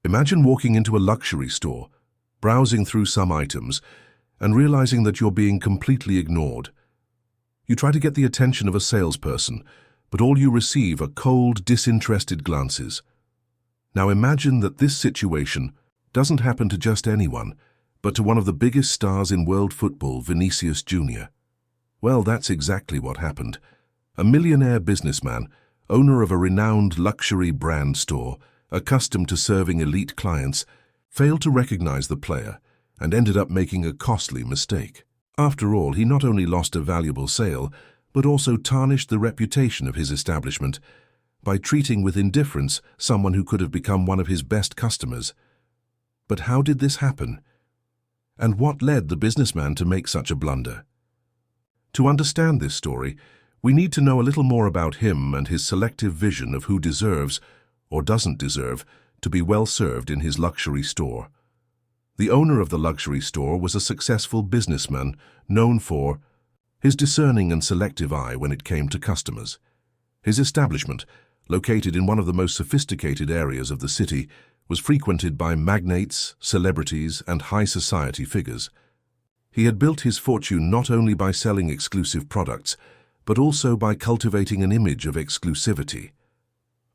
Imagine walking into a luxury store, browsing through some items, and realizing that you're being completely ignored. You try to get the attention of a salesperson, but all you receive are cold, disinterested glances. Now imagine that this situation doesn't happen to just anyone, but to one of the biggest stars in world football, Vinicius Jr. Well, that's exactly what happened. A millionaire businessman, owner of a renowned luxury brand store, accustomed to serving elite clients, failed to recognize the player and ended up making a costly mistake. After all, he not only lost a valuable sale, but also tarnished the reputation of his establishment by treating with indifference someone who could have become one of his best customers. But how did this happen? And what led the businessman to make such a blunder? To understand this story, we need to know a little more about him and his selective vision of who deserves, or doesn't deserve, to be well served in his luxury store. The owner of the luxury store was a successful businessman known for his discerning and selective eye when it came to customers. His establishment, located in one of the most sophisticated areas of the city, was frequented by magnates, celebrities, and high society figures. He had built his fortune not only by selling exclusive products, but also by cultivating an image of exclusivity.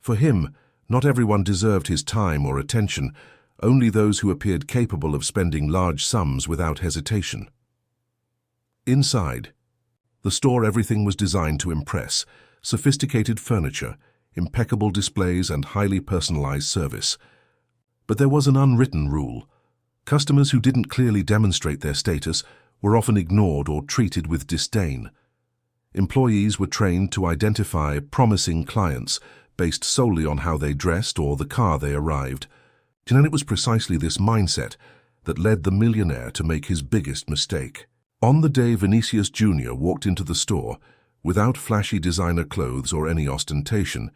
For him, not everyone deserved his time or attention, only those who appeared capable of spending large sums without hesitation. Inside the store, everything was designed to impress: sophisticated furniture, impeccable displays, and highly personalized service. But there was an unwritten rule. Customers who didn't clearly demonstrate their status were often ignored or treated with disdain. Employees were trained to identify promising clients based solely on how they dressed or the car they arrived. And it was precisely this mindset that led the millionaire to make his biggest mistake. On the day Vinicius Jr. walked into the store, without flashy designer clothes or any ostentation,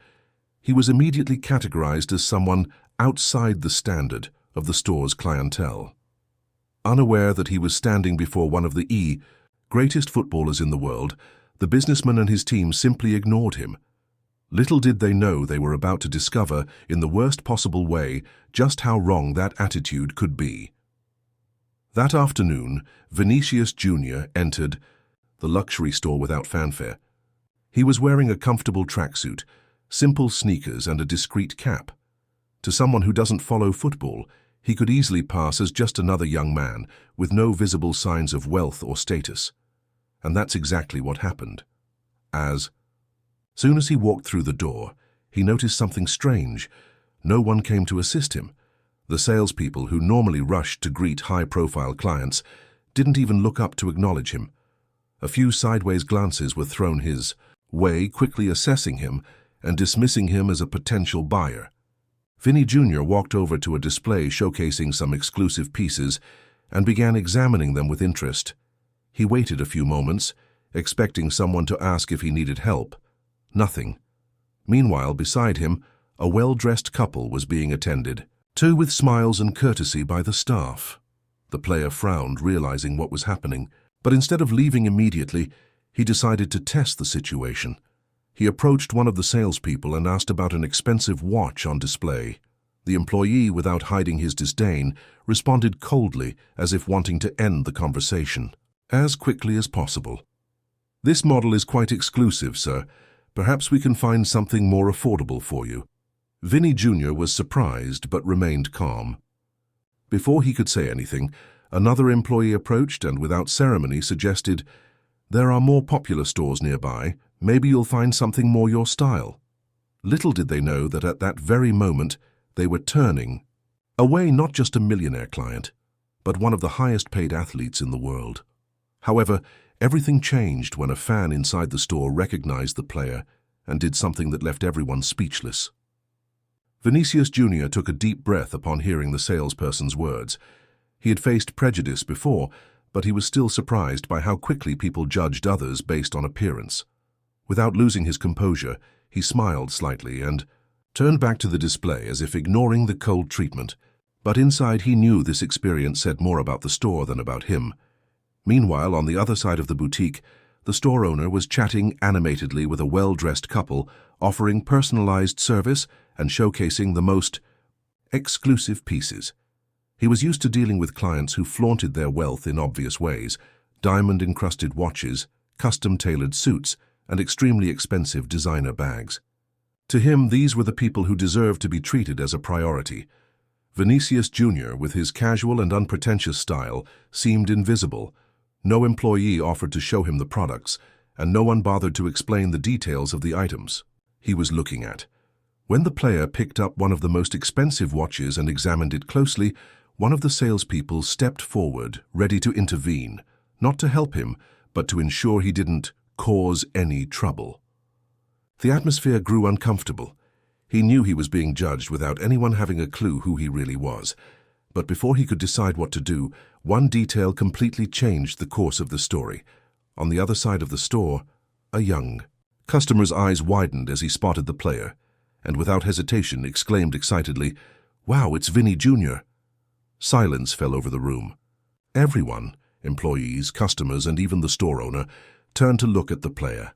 he was immediately categorized as someone outside the standard of the store's clientele. Unaware that he was standing before one of the greatest footballers in the world, the businessman and his team simply ignored him. Little did they know they were about to discover, in the worst possible way, just how wrong that attitude could be. That afternoon, Vinicius Jr. entered the luxury store without fanfare. He was wearing a comfortable tracksuit, simple sneakers, and a discreet cap. To someone who doesn't follow football, he could easily pass as just another young man with no visible signs of wealth or status. And that's exactly what happened. As soon as he walked through the door, he noticed something strange. No one came to assist him. The salespeople, who normally rushed to greet high-profile clients, didn't even look up to acknowledge him. A few sideways glances were thrown his way, quickly assessing him and dismissing him as a potential buyer. Vini Jr. walked over to a display showcasing some exclusive pieces and began examining them with interest. He waited a few moments, expecting someone to ask if he needed help. Nothing. Meanwhile, beside him, a well-dressed couple was being attended to with smiles and courtesy by the staff. The player frowned, realizing what was happening, but instead of leaving immediately, he decided to test the situation. He approached one of the salespeople and asked about an expensive watch on display. The employee, without hiding his disdain, responded coldly, as if wanting to end the conversation as quickly as possible. "This model is quite exclusive, sir. Perhaps we can find something more affordable for you." Vini Jr. was surprised but remained calm. Before he could say anything, another employee approached and without ceremony suggested, "There are more popular stores nearby. Maybe you'll find something more your style." Little did they know that at that very moment they were turning away not just a millionaire client, but one of the highest-paid athletes in the world. However, everything changed when a fan inside the store recognized the player and did something that left everyone speechless. Vinicius Jr. took a deep breath upon hearing the salesperson's words. He had faced prejudice before, but he was still surprised by how quickly people judged others based on appearance. Without losing his composure, he smiled slightly and turned back to the display as if ignoring the cold treatment. But inside he knew this experience said more about the store than about him. Meanwhile, on the other side of the boutique, the store owner was chatting animatedly with a well-dressed couple, offering personalized service and showcasing the most exclusive pieces. He was used to dealing with clients who flaunted their wealth in obvious ways: diamond-encrusted watches, custom-tailored suits, and extremely expensive designer bags. To him, these were the people who deserved to be treated as a priority. Vinicius Jr., with his casual and unpretentious style, seemed invisible. No employee offered to show him the products, and no one bothered to explain the details of the items he was looking at. When the player picked up one of the most expensive watches and examined it closely, one of the salespeople stepped forward, ready to intervene, not to help him, but to ensure he didn't cause any trouble. The atmosphere grew uncomfortable. He knew he was being judged without anyone having a clue who he really was. But before he could decide what to do, one detail completely changed the course of the story. On the other side of the store, a young customer's eyes widened as he spotted the player, and without hesitation exclaimed excitedly, "Wow, it's Vini Jr." Silence fell over the room. Everyone, employees, customers, and even the store owner, turned to look at the player.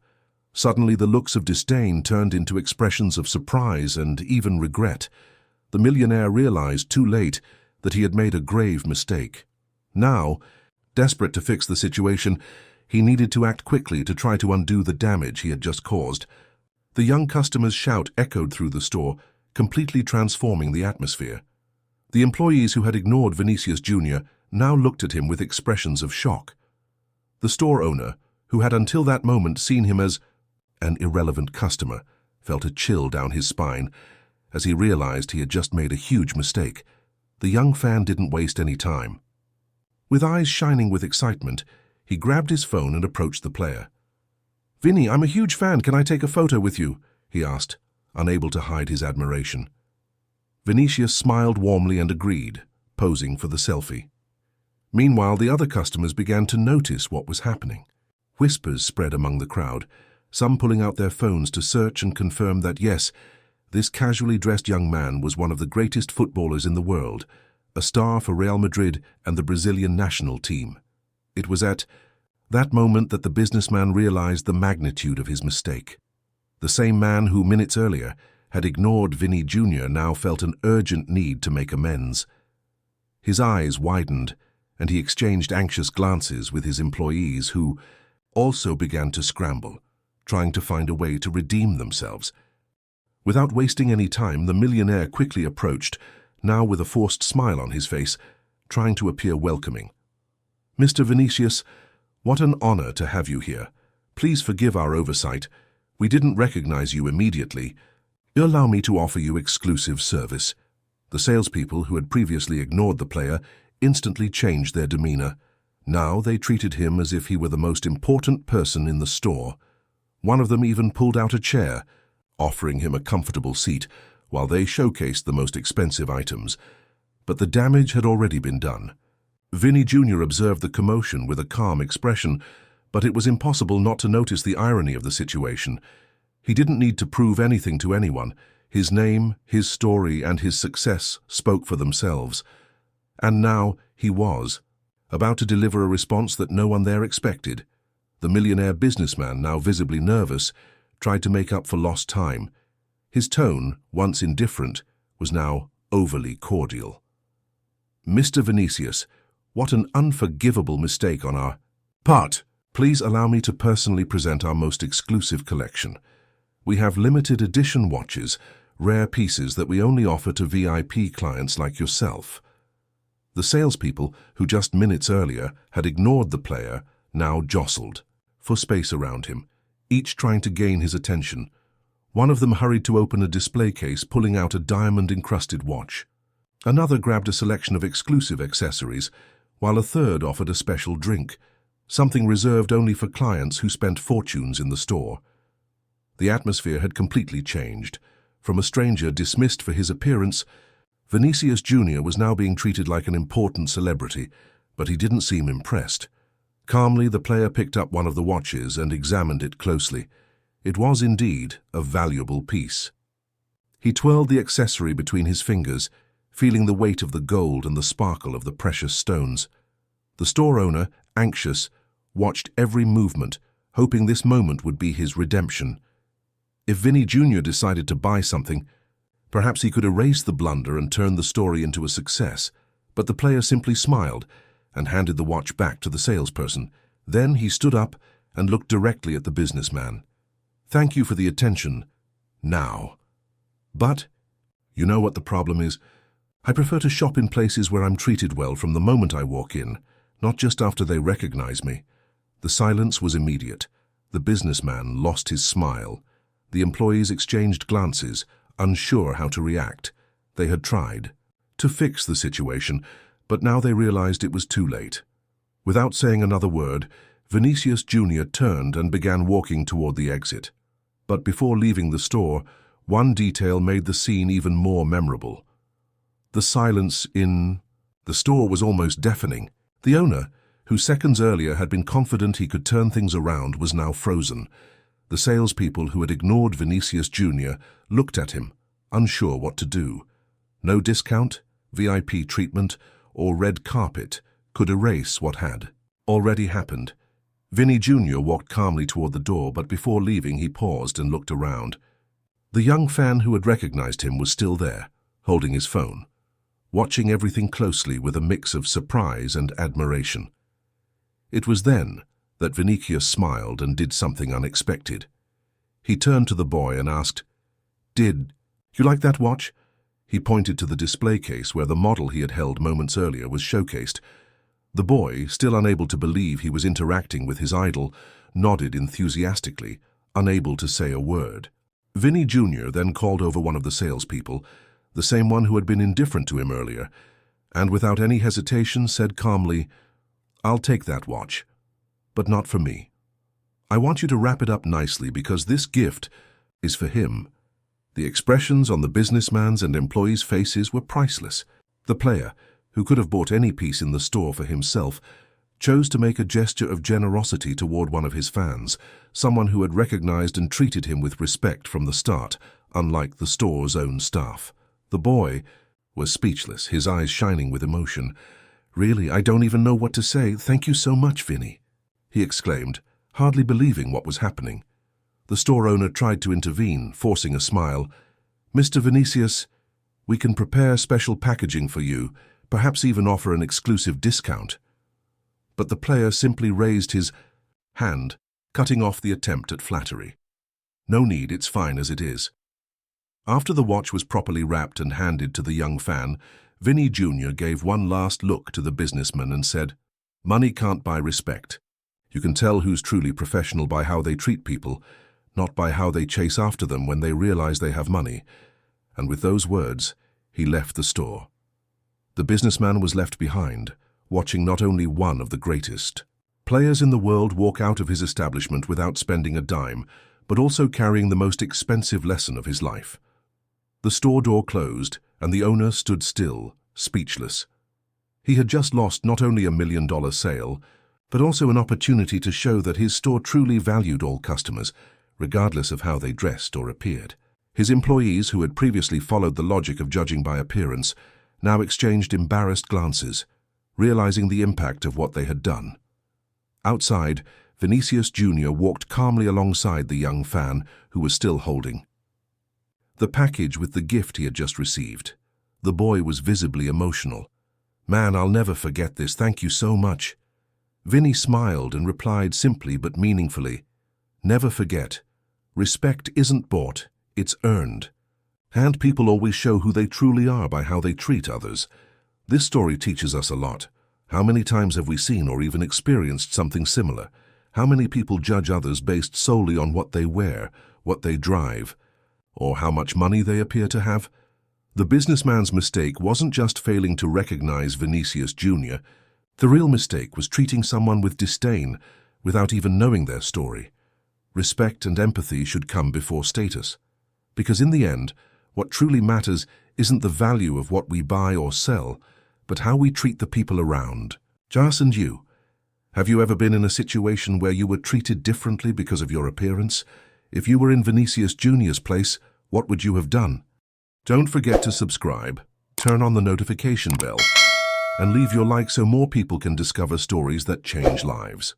Suddenly, the looks of disdain turned into expressions of surprise and even regret. The millionaire realized too late that he had made a grave mistake. Now, desperate to fix the situation, he needed to act quickly to try to undo the damage he had just caused. The young customer's shout echoed through the store, completely transforming the atmosphere. The employees who had ignored Vinicius Jr. now looked at him with expressions of shock. The store owner, who had until that moment seen him as an irrelevant customer, felt a chill down his spine as he realized he had just made a huge mistake. The young fan didn't waste any time. With eyes shining with excitement, he grabbed his phone and approached the player. "Vinny, I'm a huge fan. Can I take a photo with you?" he asked, unable to hide his admiration. Vinicius smiled warmly and agreed, posing for the selfie. Meanwhile, the other customers began to notice what was happening. Whispers spread among the crowd, some pulling out their phones to search and confirm that, yes, this casually dressed young man was one of the greatest footballers in the world, a star for Real Madrid and the Brazilian national team. It was at that moment that the businessman realized the magnitude of his mistake. The same man who minutes earlier had ignored Vini Jr. now felt an urgent need to make amends. His eyes widened, and he exchanged anxious glances with his employees who also began to scramble, trying to find a way to redeem themselves. Without wasting any time, the millionaire quickly approached, now with a forced smile on his face, trying to appear welcoming. "Mr. Vinicius, what an honor to have you here. Please forgive our oversight. We didn't recognize you immediately. Allow me to offer you exclusive service." The salespeople who had previously ignored the player instantly changed their demeanor. Now they treated him as if he were the most important person in the store. One of them even pulled out a chair, offering him a comfortable seat, while they showcased the most expensive items. But the damage had already been done. Vini Jr. observed the commotion with a calm expression, but it was impossible not to notice the irony of the situation. He didn't need to prove anything to anyone. His name, his story, and his success spoke for themselves. And now he was about to deliver a response that no one there expected. The millionaire businessman, now visibly nervous, tried to make up for lost time. His tone, once indifferent, was now overly cordial. "Mr. Vinicius, what an unforgivable mistake on our part. Please allow me to personally present our most exclusive collection. We have limited edition watches, rare pieces that we only offer to VIP clients like yourself." The salespeople, who just minutes earlier had ignored the player, now jostled for space around him, each trying to gain his attention. One of them hurried to open a display case, pulling out a diamond-encrusted watch. Another grabbed a selection of exclusive accessories, while a third offered a special drink, something reserved only for clients who spent fortunes in the store. The atmosphere had completely changed. From a stranger dismissed for his appearance, Vinicius Jr. was now being treated like an important celebrity, but he didn't seem impressed. Calmly, the player picked up one of the watches and examined it closely. It was indeed a valuable piece. He twirled the accessory between his fingers, feeling the weight of the gold and the sparkle of the precious stones. The store owner, anxious, watched every movement, hoping this moment would be his redemption. If Vini Jr. decided to buy something, Perhaps he could erase the blunder and turn the story into a success, but the player simply smiled and handed the watch back to the salesperson. Then he stood up and looked directly at the businessman. "Thank you for the attention. Now. But, you know what the problem is? I prefer to shop in places where I'm treated well from the moment I walk in, not just after they recognize me." The silence was immediate. The businessman lost his smile. The employees exchanged glances, unsure how to react. They had tried to fix the situation, but now they realized it was too late. Without saying another word, Vinicius Jr. turned and began walking toward the exit. But before leaving the store, one detail made the scene even more memorable. The silence in the store was almost deafening. The owner, who seconds earlier had been confident he could turn things around, was now frozen. The salespeople who had ignored Vinicius Jr. looked at him, unsure what to do. No discount, VIP treatment, or red carpet could erase what had already happened. Vini Jr. walked calmly toward the door, but before leaving he paused and looked around. The young fan who had recognized him was still there, holding his phone, watching everything closely with a mix of surprise and admiration. It was then that Vinicius smiled and did something unexpected. He turned to the boy and asked, "Did you like that watch?" He pointed to the display case where the model he had held moments earlier was showcased. The boy, still unable to believe he was interacting with his idol, nodded enthusiastically, unable to say a word. Vini Jr. then called over one of the salespeople, the same one who had been indifferent to him earlier, and without any hesitation said calmly, "I'll take that watch, but not for me. I want you to wrap it up nicely because this gift is for him." The expressions on the businessman's and employees' faces were priceless. The player, who could have bought any piece in the store for himself, chose to make a gesture of generosity toward one of his fans, someone who had recognized and treated him with respect from the start, unlike the store's own staff. The boy was speechless, his eyes shining with emotion. "Really, I don't even know what to say. Thank you so much, Vinny," he exclaimed, hardly believing what was happening. The store owner tried to intervene, forcing a smile. "Mr. Vinicius, we can prepare special packaging for you, perhaps even offer an exclusive discount." But the player simply raised his hand, cutting off the attempt at flattery. "No need, it's fine as it is." After the watch was properly wrapped and handed to the young fan, Vini Jr. gave one last look to the businessman and said, "Money can't buy respect. You can tell who's truly professional by how they treat people, not by how they chase after them when they realize they have money." And with those words, he left the store. The businessman was left behind, watching not only one of the greatest players in the world walk out of his establishment without spending a dime, but also carrying the most expensive lesson of his life. The store door closed, and the owner stood still, speechless. He had just lost not only a $1 million sale, but also an opportunity to show that his store truly valued all customers, regardless of how they dressed or appeared. His employees, who had previously followed the logic of judging by appearance, now exchanged embarrassed glances, realizing the impact of what they had done. Outside, Vinicius Jr. walked calmly alongside the young fan, who was still holding the package with the gift he had just received. The boy was visibly emotional. "Man, I'll never forget this. Thank you so much." Vinny smiled and replied simply but meaningfully, "Never forget. Respect isn't bought, it's earned." And people always show who they truly are by how they treat others. This story teaches us a lot. How many times have we seen or even experienced something similar? How many people judge others based solely on what they wear, what they drive, or how much money they appear to have? The businessman's mistake wasn't just failing to recognize Vinicius Jr. The real mistake was treating someone with disdain without even knowing their story. Respect and empathy should come before status. Because in the end, what truly matters isn't the value of what we buy or sell, but how we treat the people around. Jas, and you, have you ever been in a situation where you were treated differently because of your appearance? If you were in Vinicius Jr.'s place, what would you have done? Don't forget to subscribe, turn on the notification bell, and leave your like so more people can discover stories that change lives.